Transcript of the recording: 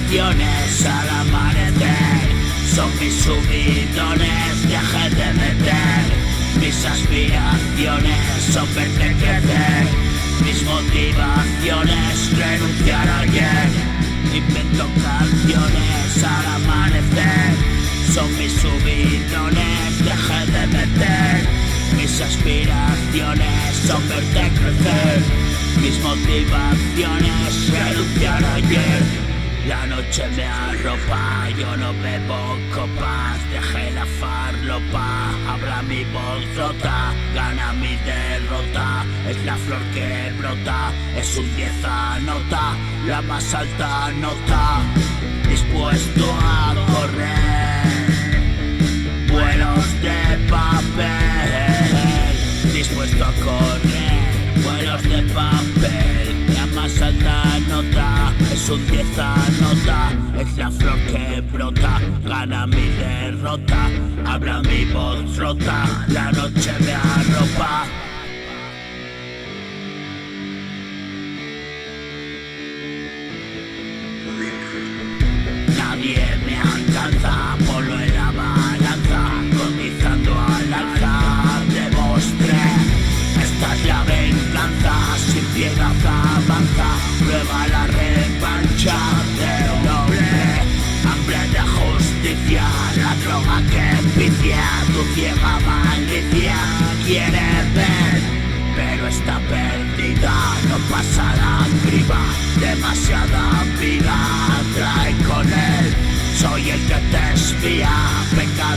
motivaciones al amanecer son mis subidones, dejé de meter. Mis aspiraciones son verte crecer. Mis motivaciones, renunciar ayer. Invento canciones al amanecer. Son mis subidones, dejé de meter. Mis aspiraciones son verte crecer. Mis motivaciones, renunciar ayer. La noche me arropa, yo no bebo copas. Dejé la farlopa, habla mi voz rota. Gana mi derrota, es la flor que brota. Es un 10 anota, la más alta nota. Dispuesto a correr vuelos de papel. Dispuesto a correr vuelos de papel. La más alta nota, es un 10 anota. Es la flor que brota, gana mi derrota. Habla mi voz rota, la noche me arropa. Nadie me alcanza, ponlo en la balanza. Cotizando al alza, demostré. Esta es la venganza, sin piedad avanza. Prueba la revancha de un hombre. Hambre de justicia, la droga que vicia. Tu ciega malicia quiere ver, pero está perdida, no pasa la criba. Demasiada vida trae con él. Soy el que te espía, pecado